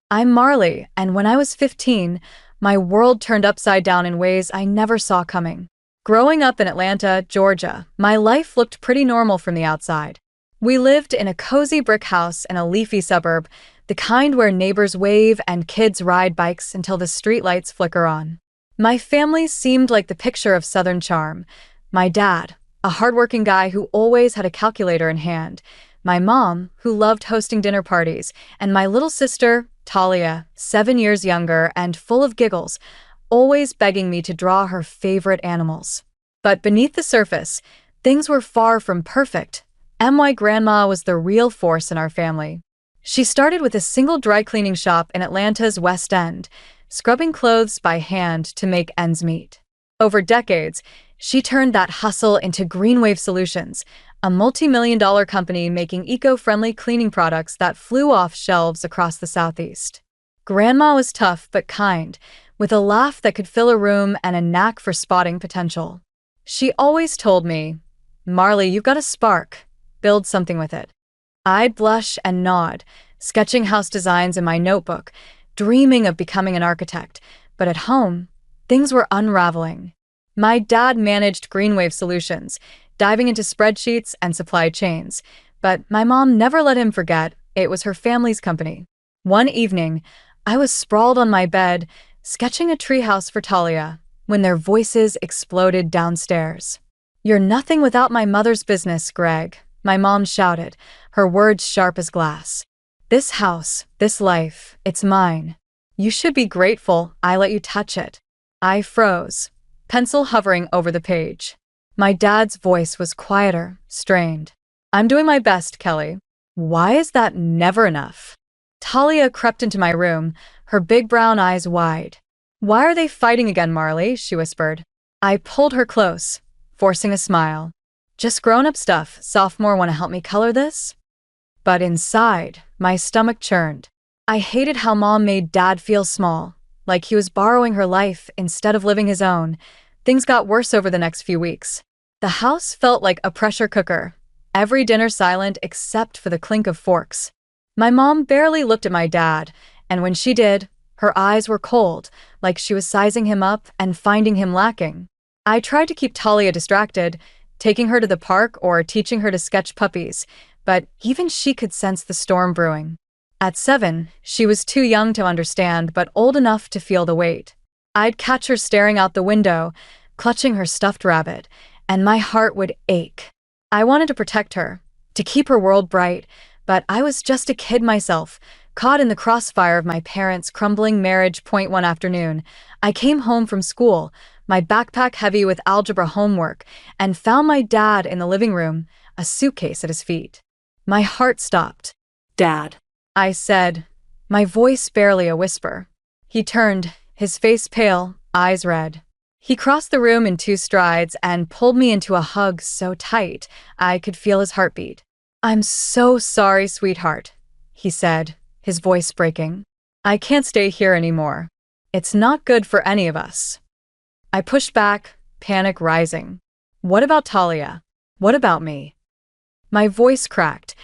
I'm Marley, and when I was 15, my world turned upside down in ways I never saw coming. Growing up in Atlanta, Georgia, my life looked pretty normal from the outside. We lived in a cozy brick house in a leafy suburb, the kind where neighbors wave and kids ride bikes until the streetlights flicker on. My family seemed like the picture of Southern charm. My dad, a hardworking guy who always had a calculator in hand. My mom, who loved hosting dinner parties, and my little sister, Talia, 7 years younger and full of giggles, always begging me to draw her favorite animals. But beneath the surface, things were far from perfect. My grandma was the real force in our family. She started with a single dry cleaning shop in Atlanta's West End, scrubbing clothes by hand to make ends meet. Over decades, she turned that hustle into Greenwave Solutions, a multi-million-dollar company making eco-friendly cleaning products that flew off shelves across the Southeast. Grandma was tough but kind, with a laugh that could fill a room and a knack for spotting potential. She always told me, "Marley, you've got a spark. Build something with it." I'd blush and nod, sketching house designs in my notebook, dreaming of becoming an architect. But at home, things were unraveling. My dad managed Greenwave Solutions, diving into spreadsheets and supply chains. But my mom never let him forget it was her family's company. One evening, I was sprawled on my bed, sketching a treehouse for Talia, when their voices exploded downstairs. "You're nothing without my mother's business, Greg," my mom shouted, her words sharp as glass. "This house, this life, it's mine. You should be grateful I let you touch it." I froze, pencil hovering over the page. My dad's voice was quieter, strained. "I'm doing my best, Kelly. Why is that never enough?" Talia crept into my room, her big brown eyes wide. "Why are they fighting again, Marley?" she whispered. I pulled her close, forcing a smile. "Just grown-up stuff. Sophomore, want to help me color this?" But inside, my stomach churned. I hated how Mom made Dad feel small, like he was borrowing her life instead of living his own. Things got worse over the next few weeks. The house felt like a pressure cooker, every dinner silent except for the clink of forks. My mom barely looked at my dad, and when she did, her eyes were cold, like she was sizing him up and finding him lacking. I tried to keep Talia distracted, taking her to the park or teaching her to sketch puppies, but even she could sense the storm brewing. At 7, she was too young to understand, but old enough to feel the weight. I'd catch her staring out the window, clutching her stuffed rabbit, and my heart would ache. I wanted to protect her, to keep her world bright, but I was just a kid myself, caught in the crossfire of my parents' crumbling marriage. One afternoon, I came home from school, my backpack heavy with algebra homework, and found my dad in the living room, a suitcase at his feet. My heart stopped. "Dad," I said, my voice barely a whisper. He turned, his face pale, eyes red. He crossed the room in 2 strides and pulled me into a hug so tight I could feel his heartbeat. "I'm so sorry, sweetheart," he said, his voice breaking. "I can't stay here anymore. It's not good for any of us." I pushed back, panic rising. What about Talia? What about me? My voice cracked,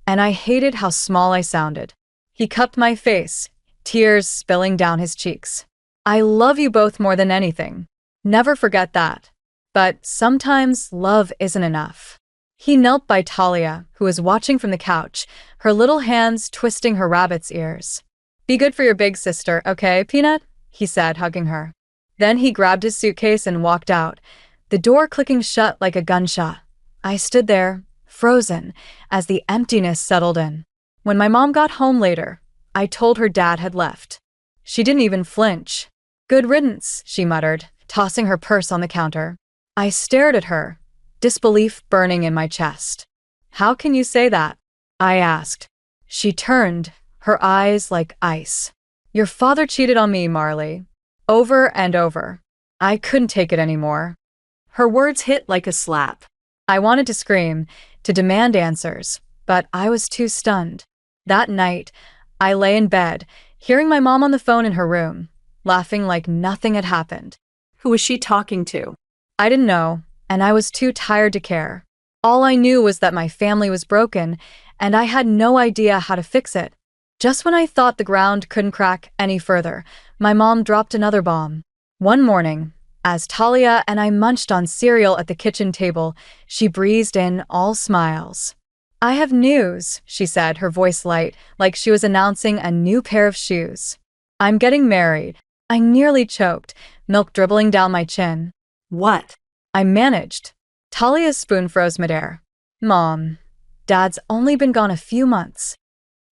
and I hated how small I sounded. He cupped my face, tears spilling down his cheeks. "I love you both more than anything. Never forget that. But sometimes love isn't enough." He knelt by Talia, who was watching from the couch, her little hands twisting her rabbit's ears. "Be good for your big sister, okay, Peanut?" he said, hugging her. Then he grabbed his suitcase and walked out, the door clicking shut like a gunshot. I stood there, frozen, as the emptiness settled in. When my mom got home later, I told her Dad had left. She didn't even flinch. "Good riddance," she muttered, tossing her purse on the counter. I stared at her, disbelief burning in my chest. "How can you say that?" I asked. She turned, her eyes like ice. "Your father cheated on me, Marley. Over and over. I couldn't take it anymore." Her words hit like a slap. I wanted to scream, to demand answers, but I was too stunned. That night, I lay in bed, hearing my mom on the phone in her room, laughing like nothing had happened. Who was she talking to? I didn't know, and I was too tired to care. All I knew was that my family was broken, and I had no idea how to fix it. Just when I thought the ground couldn't crack any further, my mom dropped another bomb. One morning, as Talia and I munched on cereal at the kitchen table, she breezed in, all smiles. "I have news," she said, her voice light, like she was announcing a new pair of shoes. "I'm getting married." I nearly choked, milk dribbling down my chin. What? I managed. Talia's spoon froze midair. "Mom, Dad's only been gone a few months."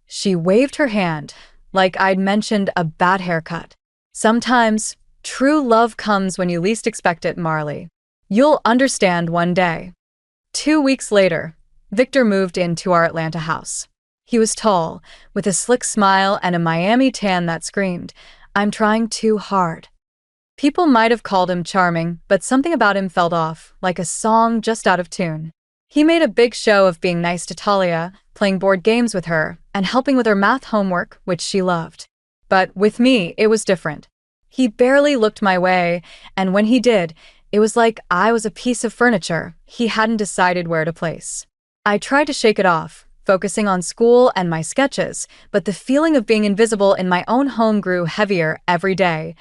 She waved her hand, like I'd mentioned a bad haircut. "Sometimes, true love comes when you least expect it, Marley. You'll understand one day." 2 weeks later, Victor moved into our Atlanta house. He was tall, with a slick smile and a Miami tan that screamed, "I'm trying too hard." People might have called him charming, but something about him felt off, like a song just out of tune. He made a big show of being nice to Talia, playing board games with her, and helping with her math homework, which she loved. But with me, it was different. He barely looked my way, and when he did, it was like I was a piece of furniture he hadn't decided where to place. I tried to shake it off, focusing on school and my sketches, but the feeling of being invisible in my own home grew heavier every day.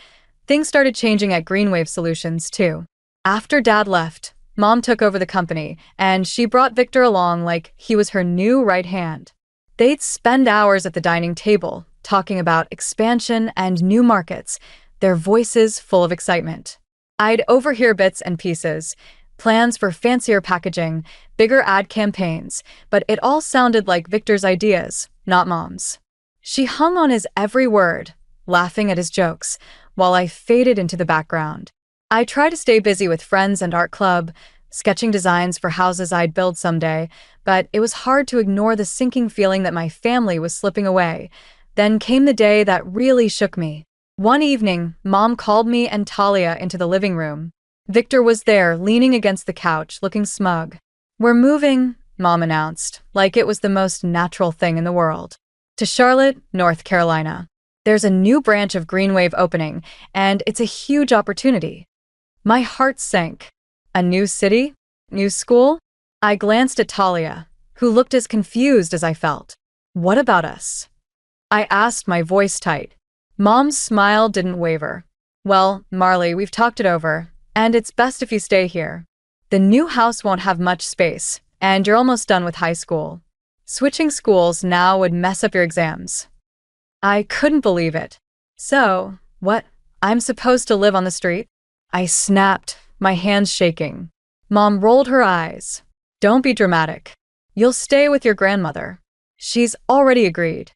Things started changing at Greenwave Solutions, too. After Dad left, Mom took over the company, and she brought Victor along like he was her new right hand. They'd spend hours at the dining table, talking about expansion and new markets, their voices full of excitement. I'd overhear bits and pieces, plans for fancier packaging, bigger ad campaigns, but it all sounded like Victor's ideas, not Mom's. She hung on his every word, laughing at his jokes, while I faded into the background. I tried to stay busy with friends and art club, sketching designs for houses I'd build someday, but it was hard to ignore the sinking feeling that my family was slipping away. Then came the day that really shook me. One evening, Mom called me and Talia into the living room. Victor was there, leaning against the couch, looking smug. "We're moving," Mom announced, like it was the most natural thing in the world. "To Charlotte, North Carolina. There's a new branch of Greenwave opening, and it's a huge opportunity." My heart sank. A new city? New school? I glanced at Talia, who looked as confused as I felt. "What about us?" I asked, my voice tight. Mom's smile didn't waver. "Well, Marley, we've talked it over, and it's best if you stay here. The new house won't have much space, and you're almost done with high school. Switching schools now would mess up your exams." I couldn't believe it. "So, what? I'm supposed to live on the street?" I snapped, my hands shaking. Mom rolled her eyes. "Don't be dramatic. You'll stay with your grandmother. She's already agreed."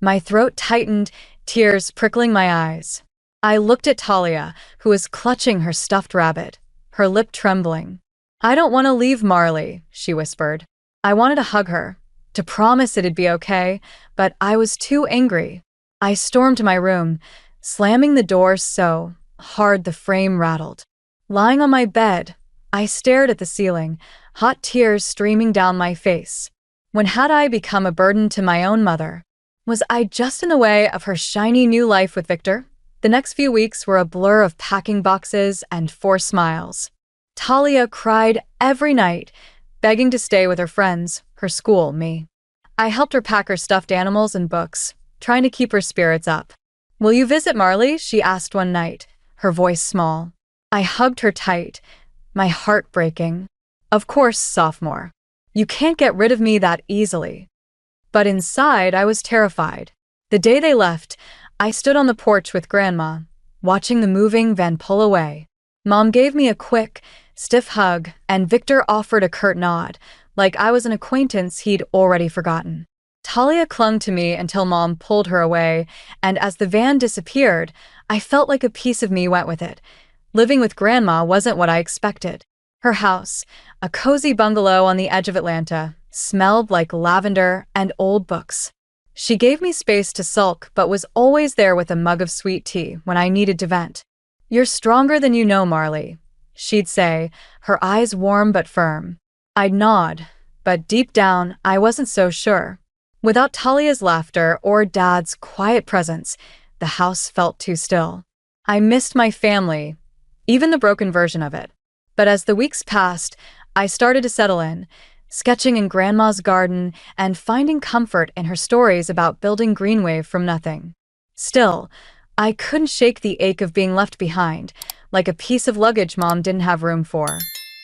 My throat tightened, tears prickling my eyes. I looked at Talia, who was clutching her stuffed rabbit, her lip trembling. "I don't want to leave Marley," she whispered. I wanted to hug her, to promise it'd be okay, but I was too angry. I stormed to my room, slamming the door so hard the frame rattled. Lying on my bed, I stared at the ceiling, hot tears streaming down my face. When had I become a burden to my own mother? Was I just in the way of her shiny new life with Victor? The next few weeks were a blur of packing boxes and forced smiles. Talia cried every night, begging to stay with her friends, her school, me. I helped her pack her stuffed animals and books, trying to keep her spirits up. "Will you visit Marley?" she asked one night, her voice small. I hugged her tight, my heart breaking. "Of course, sophomore. You can't get rid of me that easily." But inside, I was terrified. The day they left, I stood on the porch with Grandma, watching the moving van pull away. Mom gave me a quick, stiff hug, and Victor offered a curt nod, like I was an acquaintance he'd already forgotten. Talia clung to me until Mom pulled her away, and as the van disappeared, I felt like a piece of me went with it. Living with Grandma wasn't what I expected. Her house, a cozy bungalow on the edge of Atlanta, smelled like lavender and old books. She gave me space to sulk, but was always there with a mug of sweet tea when I needed to vent. "You're stronger than you know, Marley," she'd say, her eyes warm but firm. I'd nod, but deep down, I wasn't so sure. Without Talia's laughter or Dad's quiet presence, the house felt too still. I missed my family, even the broken version of it. But as the weeks passed, I started to settle in, sketching in Grandma's garden and finding comfort in her stories about building Greenwave from nothing. Still, I couldn't shake the ache of being left behind, like a piece of luggage Mom didn't have room for.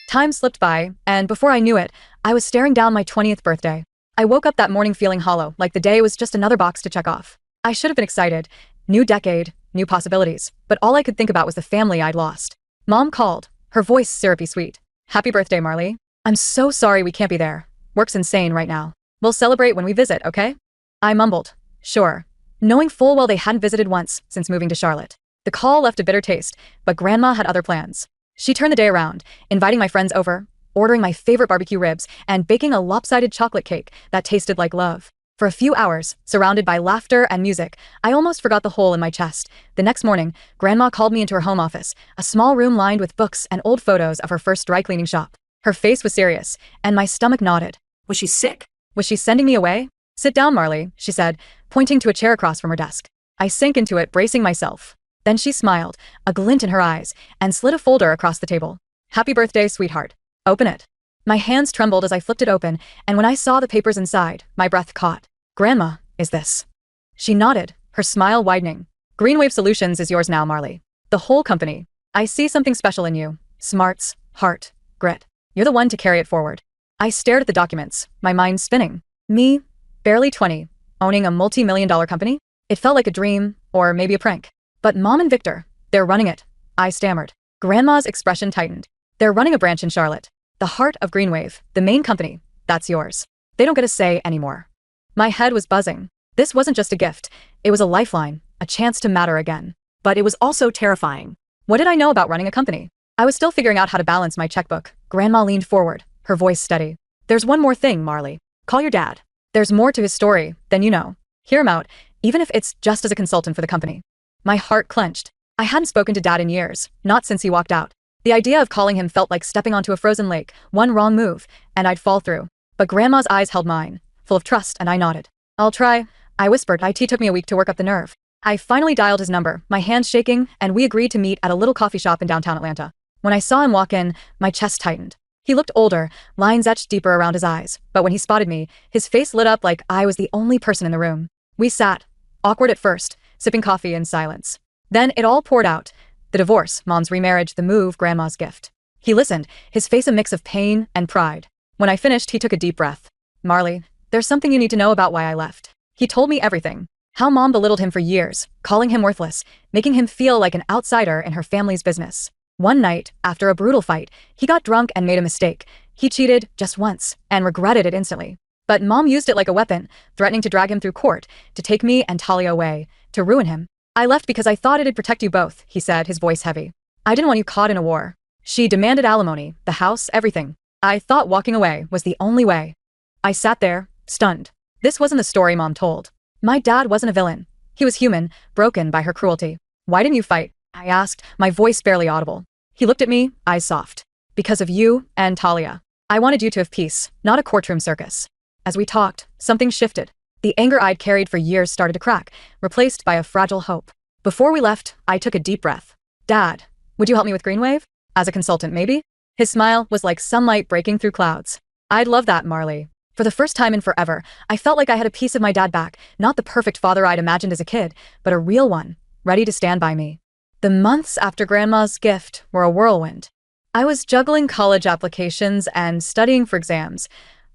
Time slipped by, and before I knew it, I was staring down my 20th birthday. I woke up that morning feeling hollow, like the day was just another box to check off. I should have been excited. New decade, new possibilities, but all I could think about was the family I'd lost. Mom called, her voice syrupy sweet. "Happy birthday, Marley. I'm so sorry we can't be there. Work's insane right now. We'll celebrate when we visit, okay?" I mumbled, "Sure," knowing full well they hadn't visited once since moving to Charlotte. The call left a bitter taste, but Grandma had other plans. She turned the day around, inviting my friends over, ordering my favorite barbecue ribs, and baking a lopsided chocolate cake that tasted like love. For a few hours, surrounded by laughter and music, I almost forgot the hole in my chest. The next morning, Grandma called me into her home office, a small room lined with books and old photos of her first dry cleaning shop. Her face was serious, and my stomach nodded. Was she sick? Was she sending me away? "Sit down, Marley," she said, pointing to a chair across from her desk. I sank into it, bracing myself. Then she smiled, a glint in her eyes, and slid a folder across the table. "Happy birthday, sweetheart. Open it." My hands trembled as I flipped it open, and when I saw the papers inside, my breath caught. "Grandma, is this?" She nodded, her smile widening. "Greenwave Solutions is yours now, Marley. The whole company. I see something special in you. Smarts, heart, grit. You're the one to carry it forward." I stared at the documents, my mind spinning. Me, barely 20, owning a multi-million-dollar company? It felt like a dream, or maybe a prank. But Mom and Victor, they're running it. I stammered. Grandma's expression tightened. "They're running a branch in Charlotte. The heart of Greenwave, the main company. That's yours. They don't get a say anymore." My head was buzzing. This wasn't just a gift. It was a lifeline, a chance to matter again. But it was also terrifying. What did I know about running a company? I was still figuring out how to balance my checkbook. Grandma leaned forward, her voice steady. "There's one more thing, Marley. Call your dad. There's more to his story than you know. Hear him out, even if it's just as a consultant for the company." My heart clenched. I hadn't spoken to Dad in years, not since he walked out. The idea of calling him felt like stepping onto a frozen lake, one wrong move, and I'd fall through. But Grandma's eyes held mine, full of trust, and I nodded. "I'll try," I whispered. IT took me a week to work up the nerve. I finally dialed his number, my hands shaking, and we agreed to meet at a little coffee shop in downtown Atlanta. When I saw him walk in, my chest tightened. He looked older, lines etched deeper around his eyes, but when he spotted me, his face lit up like I was the only person in the room. We sat, awkward at first, sipping coffee in silence. Then it all poured out. The divorce, Mom's remarriage, the move, Grandma's gift. He listened, his face a mix of pain and pride. When I finished, he took a deep breath. "Marley, there's something you need to know about why I left." He told me everything. How Mom belittled him for years, calling him worthless, making him feel like an outsider in her family's business. One night, after a brutal fight, he got drunk and made a mistake. He cheated just once and regretted it instantly. But Mom used it like a weapon, threatening to drag him through court, to take me and Talia away, to ruin him. "I left because I thought it'd protect you both," he said, his voice heavy. "I didn't want you caught in a war." She demanded alimony, the house, everything. I thought walking away was the only way. I sat there, stunned. This wasn't the story Mom told. My dad wasn't a villain. He was human, broken by her cruelty. "Why didn't you fight?" I asked, my voice barely audible. He looked at me, eyes soft. "Because of you and Talia. I wanted you to have peace, not a courtroom circus." As we talked, something shifted. The anger I'd carried for years started to crack, replaced by a fragile hope. Before we left, I took a deep breath. "Dad, would you help me with Greenwave? As a consultant, maybe?" His smile was like sunlight breaking through clouds. "I'd love that, Marley." For the first time in forever, I felt like I had a piece of my dad back, not the perfect father I'd imagined as a kid, but a real one, ready to stand by me. The months after Grandma's gift were a whirlwind. I was juggling college applications and studying for exams,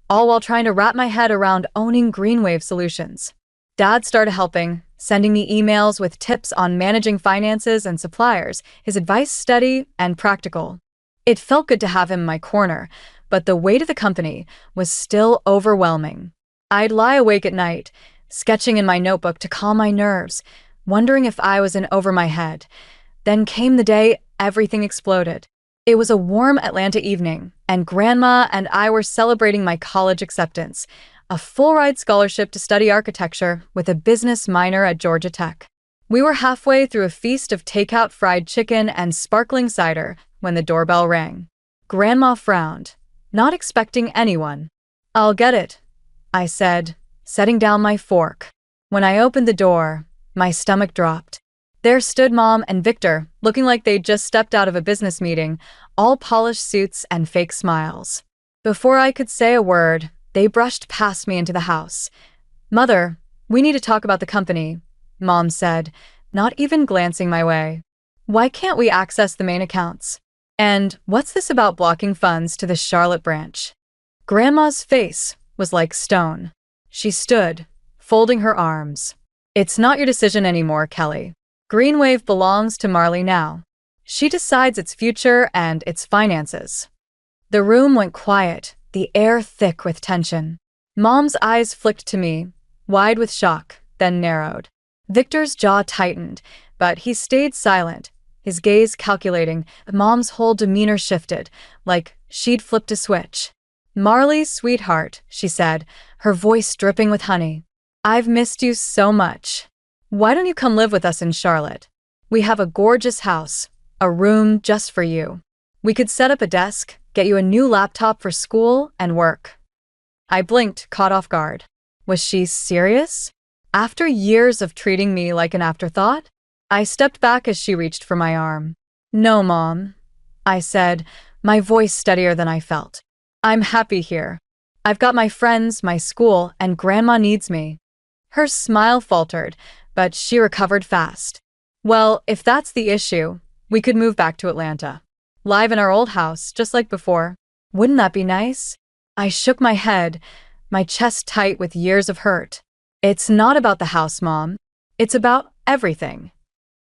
all while trying to wrap my head around owning Greenwave Solutions. Dad started helping, sending me emails with tips on managing finances and suppliers, his advice steady and practical. It felt good to have him in my corner, but the weight of the company was still overwhelming. I'd lie awake at night, sketching in my notebook to calm my nerves, wondering if I was in over my head. Then came the day everything exploded. It was a warm Atlanta evening, and Grandma and I were celebrating my college acceptance, a full-ride scholarship to study architecture with a business minor at Georgia Tech. We were halfway through a feast of takeout fried chicken and sparkling cider when the doorbell rang. Grandma frowned, not expecting anyone. "I'll get it," I said, setting down my fork. When I opened the door, my stomach dropped. There stood Mom and Victor, looking like they'd just stepped out of a business meeting, all polished suits and fake smiles. Before I could say a word, they brushed past me into the house. "Mother, we need to talk about the company," Mom said, not even glancing my way. "Why can't we access the main accounts? And what's this about blocking funds to the Charlotte branch?" Grandma's face was like stone. She stood, folding her arms. "It's not your decision anymore, Kelly. Greenwave belongs to Marley now. She decides its future and its finances." The room went quiet, the air thick with tension. Mom's eyes flicked to me, wide with shock, then narrowed. Victor's jaw tightened, but he stayed silent, his gaze calculating. Mom's whole demeanor shifted, like she'd flipped a switch. "Marley, sweetheart," she said, her voice dripping with honey. "I've missed you so much. Why don't you come live with us in Charlotte? We have a gorgeous house, a room just for you. We could set up a desk, get you a new laptop for school and work." I blinked, caught off guard. Was she serious? After years of treating me like an afterthought? I stepped back as she reached for my arm. "No, Mom," I said, my voice steadier than I felt. "I'm happy here. I've got my friends, my school, and Grandma needs me." Her smile faltered, but she recovered fast. "Well, if that's the issue, we could move back to Atlanta. Live in our old house, just like before. Wouldn't that be nice?" I shook my head, my chest tight with years of hurt. "It's not about the house, Mom. It's about everything."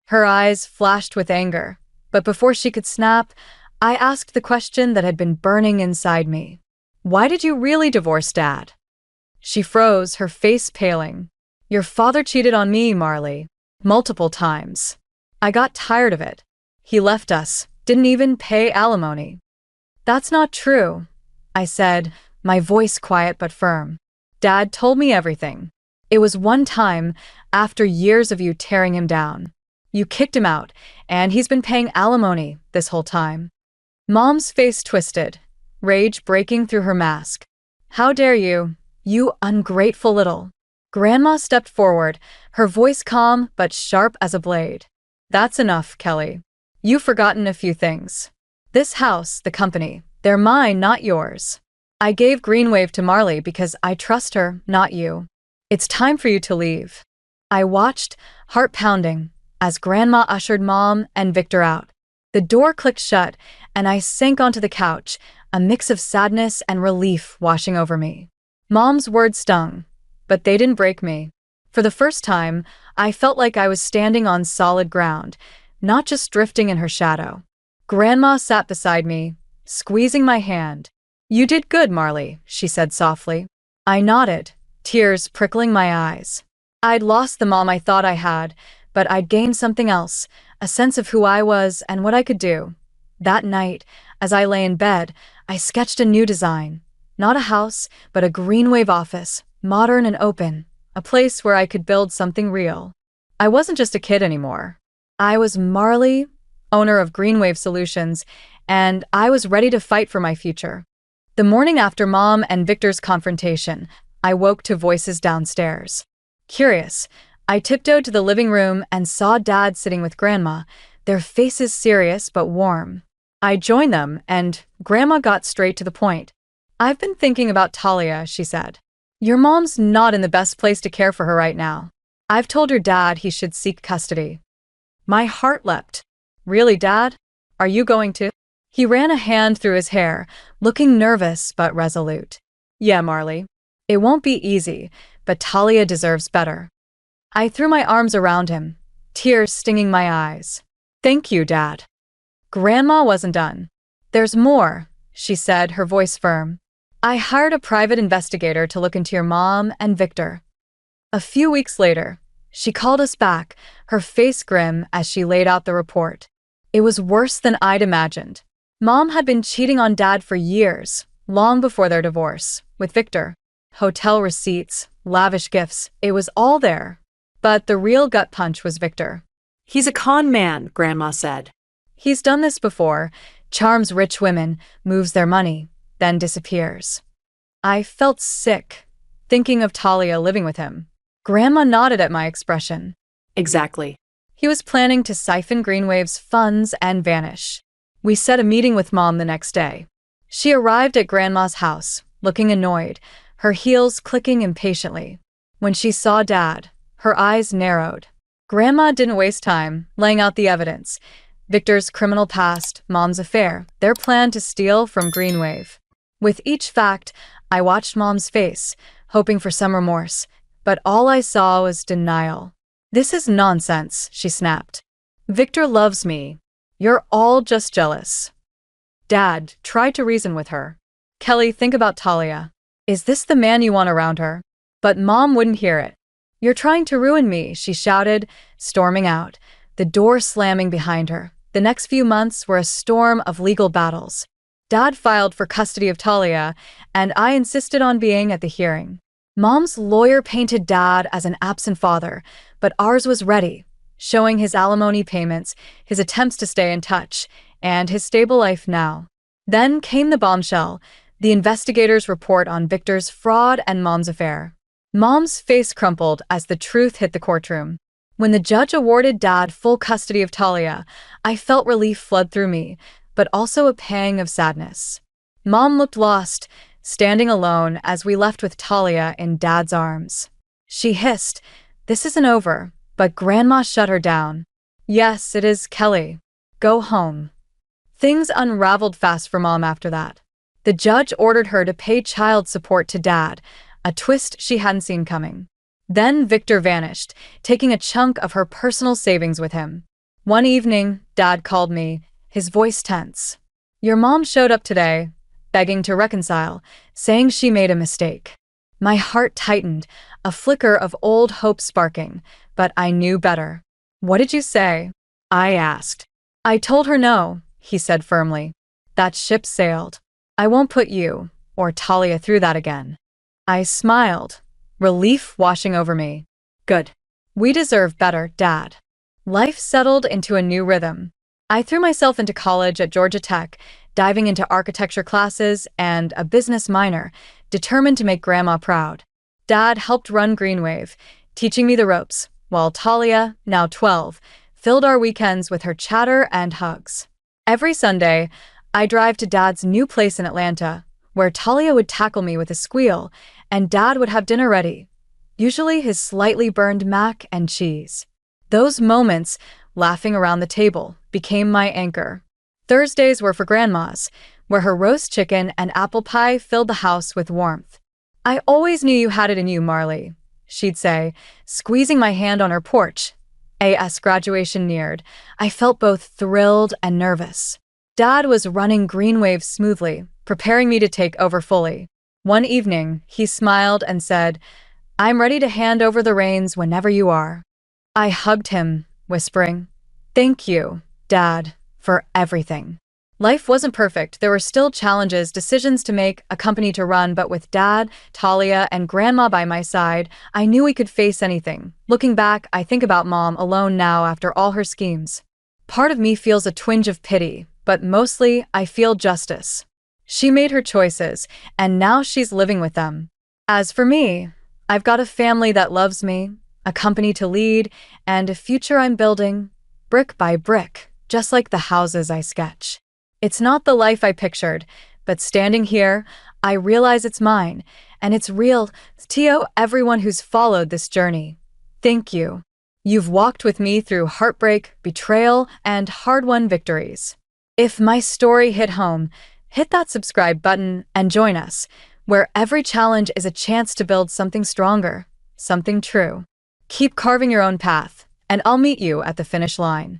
Her eyes flashed with anger, but before she could snap, I asked the question that had been burning inside me. "Why did you really divorce Dad?" She froze, her face paling. "Your father cheated on me, Marley. Multiple times. I got tired of it. He left us, didn't even pay alimony." "That's not true," I said, my voice quiet but firm. "Dad told me everything. It was one time, after years of you tearing him down. You kicked him out, and he's been paying alimony this whole time." Mom's face twisted, rage breaking through her mask. "How dare you, you ungrateful little." Grandma stepped forward, her voice calm but sharp as a blade. "That's enough, Kelly. You've forgotten a few things. This house, the company, they're mine, not yours. I gave Greenwave to Marley because I trust her, not you. It's time for you to leave." I watched, heart pounding, as Grandma ushered Mom and Victor out. The door clicked shut, and I sank onto the couch, a mix of sadness and relief washing over me. Mom's words stung, but they didn't break me. For the first time, I felt like I was standing on solid ground, not just drifting in her shadow. Grandma sat beside me, squeezing my hand. "You did good, Marley," she said softly. I nodded, tears prickling my eyes. I'd lost the mom I thought I had, but I'd gained something else, a sense of who I was and what I could do. That night, as I lay in bed, I sketched a new design. Not a house, but a Greenwave office, modern and open, a place where I could build something real. I wasn't just a kid anymore. I was Marley, owner of Greenwave Solutions, and I was ready to fight for my future. The morning after Mom and Victor's confrontation, I woke to voices downstairs. Curious, I tiptoed to the living room and saw Dad sitting with Grandma, their faces serious but warm. I joined them, and Grandma got straight to the point. "I've been thinking about Talia," she said. "Your mom's not in the best place to care for her right now. I've told your dad he should seek custody." My heart leapt. "Really, Dad? Are you going to?" He ran a hand through his hair, looking nervous but resolute. "Yeah, Marley. It won't be easy, but Talia deserves better." I threw my arms around him, tears stinging my eyes. "Thank you, Dad." Grandma wasn't done. "There's more," she said, her voice firm. "I hired a private investigator to look into your mom and Victor." A few weeks later, she called us back, her face grim as she laid out the report. It was worse than I'd imagined. Mom had been cheating on Dad for years, long before their divorce, with Victor. Hotel receipts, lavish gifts, it was all there. But the real gut punch was Victor. "He's a con man," Grandma said. "He's done this before, charms rich women, moves their money, then disappears." I felt sick, thinking of Talia living with him. Grandma nodded at my expression. "Exactly." He was planning to siphon Greenwave's funds and vanish. We set a meeting with Mom the next day. She arrived at Grandma's house, looking annoyed, her heels clicking impatiently. When she saw Dad, her eyes narrowed. Grandma didn't waste time, laying out the evidence. Victor's criminal past, Mom's affair, their plan to steal from Greenwave. With each fact, I watched Mom's face, hoping for some remorse, but all I saw was denial. "This is nonsense," she snapped. "Victor loves me. You're all just jealous." Dad tried to reason with her. "Kelly, think about Talia. Is this the man you want around her?" But Mom wouldn't hear it. "You're trying to ruin me," she shouted, storming out, the door slamming behind her. The next few months were a storm of legal battles. Dad filed for custody of Talia, and I insisted on being at the hearing. Mom's lawyer painted Dad as an absent father, but ours was ready, showing his alimony payments, his attempts to stay in touch, and his stable life now. Then came the bombshell, the investigators' report on Victor's fraud and Mom's affair. Mom's face crumpled as the truth hit the courtroom. When the judge awarded Dad full custody of Talia, I felt relief flood through me, but also a pang of sadness. Mom looked lost, standing alone as we left with Talia in Dad's arms. She hissed, "This isn't over," but Grandma shut her down. "Yes, it is, Kelly. Go home." Things unraveled fast for Mom after that. The judge ordered her to pay child support to Dad, a twist she hadn't seen coming. Then Victor vanished, taking a chunk of her personal savings with him. One evening, Dad called me, his voice tense. "Your mom showed up today, begging to reconcile, saying she made a mistake." My heart tightened, a flicker of old hope sparking, but I knew better. "What did you say?" I asked. "I told her no," he said firmly. "That ship sailed. I won't put you or Talia through that again." I smiled, relief washing over me. "Good. We deserve better, Dad." Life settled into a new rhythm. I threw myself into college at Georgia Tech, diving into architecture classes and a business minor, determined to make Grandma proud. Dad helped run Greenwave, teaching me the ropes, while Talia, now 12, filled our weekends with her chatter and hugs. Every Sunday, I drive to Dad's new place in Atlanta, where Talia would tackle me with a squeal, and Dad would have dinner ready, usually his slightly burned mac and cheese. Those moments, laughing around the table, became my anchor. Thursdays were for Grandma's, where her roast chicken and apple pie filled the house with warmth. "I always knew you had it in you, Marley," she'd say, squeezing my hand on her porch. As graduation neared, I felt both thrilled and nervous. Dad was running Greenwave smoothly, preparing me to take over fully. One evening, he smiled and said, "I'm ready to hand over the reins whenever you are." I hugged him, whispering, "Thank you, Dad, for everything." Life wasn't perfect. There were still challenges, decisions to make, a company to run, but with Dad, Talia, and Grandma by my side, I knew we could face anything. Looking back, I think about Mom alone now after all her schemes. Part of me feels a twinge of pity, but mostly I feel justice. She made her choices, and now she's living with them. As for me, I've got a family that loves me, a company to lead, and a future I'm building, brick by brick, just like the houses I sketch. It's not the life I pictured, but standing here, I realize it's mine, and it's real. To everyone who's followed this journey, thank you. You've walked with me through heartbreak, betrayal, and hard-won victories. If my story hit home, hit that subscribe button and join us, where every challenge is a chance to build something stronger, something true. Keep carving your own path, and I'll meet you at the finish line.